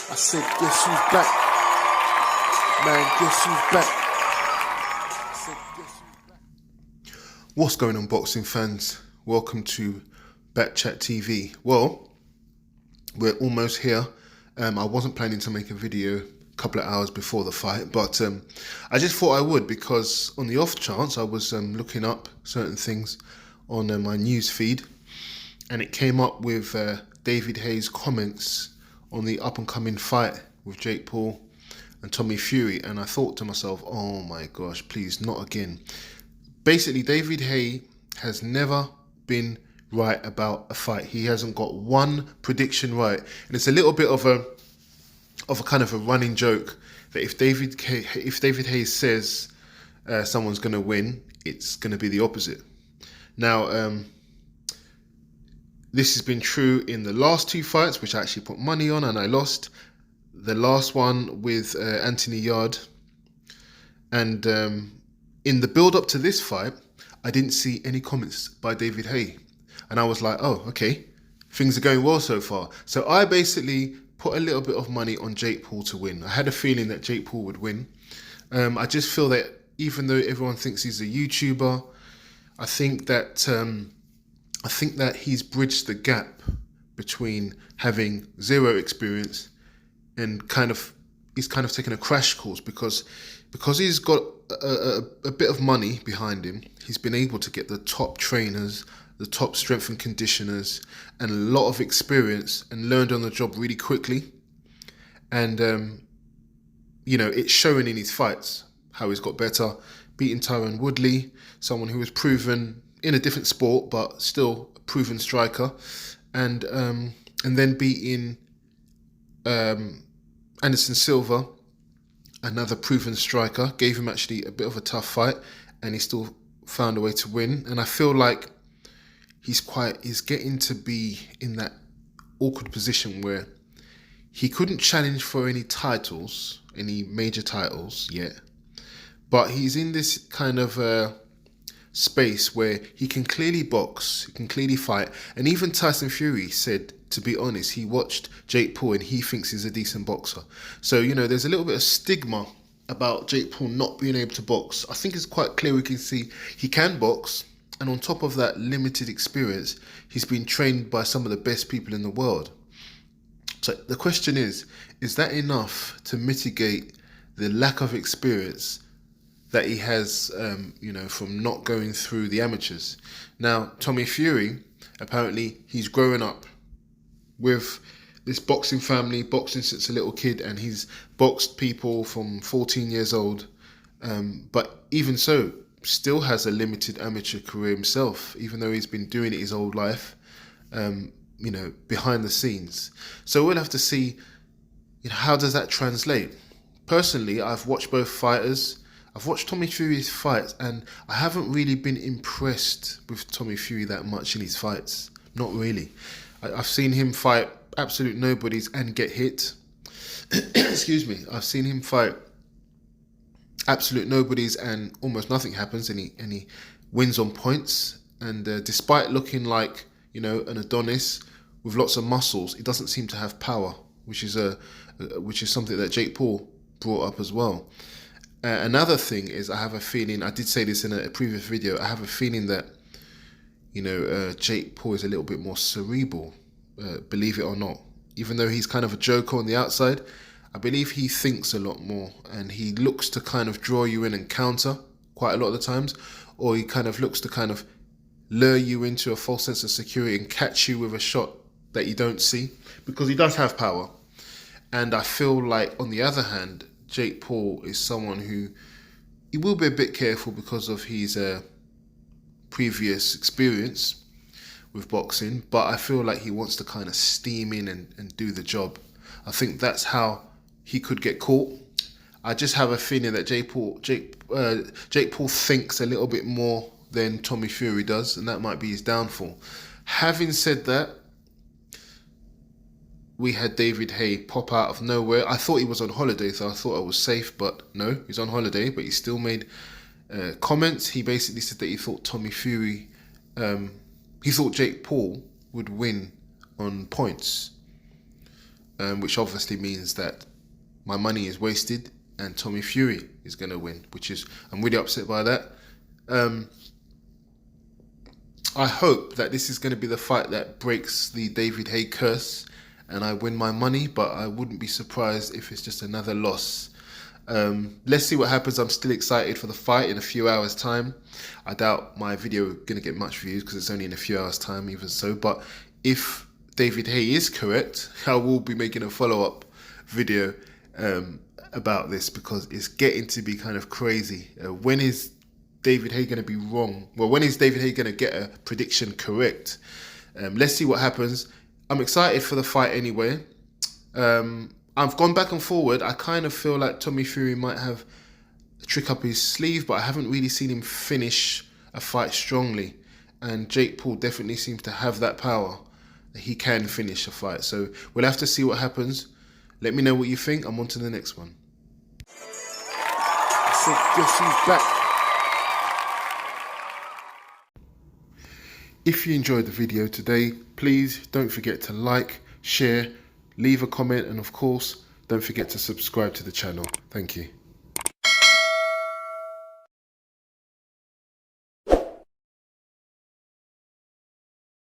I said, guess who's back? Man, guess who's back? I said, guess who's back? What's going on, boxing fans? Welcome to Bet Chat TV. Well, we're almost here. I wasn't planning to make a video a couple of hours before the fight, but I just thought I would, because on the off chance I was looking up certain things on my news feed, and it came up with David Haye's comments on the up-and-coming fight with Jake Paul and Tommy Fury, and I thought to myself, oh my gosh, please, not again. Basically, David Haye has never been right about a fight. He hasn't got one prediction right, and it's a little bit of a kind of a running joke that if David Haye says someone's going to win, it's going to be the opposite. Now, this has been true in the last two fights, which I actually put money on and I lost. The last one with Anthony Yard. And in the build-up to this fight, I didn't see any comments by David Haye. And I was like, oh, okay, things are going well so far. So I basically put a little bit of money on Jake Paul to win. I had a feeling that Jake Paul would win. I just feel that even though everyone thinks he's a YouTuber, I think that he's bridged the gap between having zero experience and he's kind of taken a crash course, because he's got a bit of money behind him. He's been able to get the top trainers, the top strength and conditioners, and a lot of experience, and learned on the job really quickly. And it's showing in his fights how he's got better, beating Tyron Woodley, someone who was proven in a different sport but still a proven striker, and then beating Anderson Silva, another proven striker. Gave him actually a bit of a tough fight, and he still found a way to win. And I feel like he's getting to be in that awkward position where he couldn't challenge for any titles, any major titles yet, but he's in this kind of space where he can clearly box, he can clearly fight. And even Tyson Fury said, to be honest, he watched Jake Paul and he thinks he's a decent boxer. So, there's a little bit of stigma about Jake Paul not being able to box. I think it's quite clear. We can see he can box, and on top of that limited experience, he's been trained by some of the best people in the world. So the question is that enough to mitigate the lack of experience that he has, from not going through the amateurs? Now, Tommy Fury, apparently he's growing up with this boxing family, boxing since a little kid, and he's boxed people from 14 years old. But even so, still has a limited amateur career himself, even though he's been doing it his whole life, behind the scenes. So we'll have to see, how does that translate? Personally, I've watched both fighters. I've watched Tommy Fury's fights, and I haven't really been impressed with Tommy Fury that much in his fights. Not really. I've seen him fight absolute nobodies and get hit. Excuse me. I've seen him fight absolute nobodies and almost nothing happens, and he wins on points. And despite looking like an Adonis with lots of muscles, he doesn't seem to have power, which is something that Jake Paul brought up as well. Another thing is, I have a feeling, I did say this in a previous video, I have a feeling that Jake Paul is a little bit more cerebral, believe it or not. Even though he's kind of a joker on the outside, I believe he thinks a lot more, and he looks to kind of draw you in and counter quite a lot of the times, or he kind of looks to kind of lure you into a false sense of security and catch you with a shot that you don't see, because he does have power. And I feel like, on the other hand, Jake Paul is someone who, he will be a bit careful because of his previous experience with boxing, but I feel like he wants to kind of steam in and do the job. I think that's how he could get caught. I just have a feeling that Jake Paul thinks a little bit more than Tommy Fury does, and that might be his downfall. Having said that, we had David Haye pop out of nowhere. I thought he was on holiday, so I thought I was safe, but no, he's on holiday, but he still made comments. He basically said that he thought he thought Jake Paul would win on points. which obviously means that my money is wasted and Tommy Fury is going to win, I'm really upset by that. I hope that this is going to be the fight that breaks the David Haye curse and I win my money, but I wouldn't be surprised if it's just another loss. Let's see what happens. I'm still excited for the fight in a few hours time. I doubt my video going to get much views because it's only in a few hours time, even so. But if David Haye is correct, I will be making a follow-up video about this because it's getting to be kind of crazy. When is David Haye going to be wrong? Well, when is David Haye going to get a prediction correct? Let's see what happens. I'm excited for the fight anyway. I've gone back and forward. I kind of feel like Tommy Fury might have a trick up his sleeve, but I haven't really seen him finish a fight strongly. And Jake Paul definitely seems to have that power. He can finish a fight. So we'll have to see what happens. Let me know what you think. I'm on to the next one. So guess who's back? If you enjoyed the video today, please don't forget to like, share, leave a comment, and of course, don't forget to subscribe to the channel. Thank you.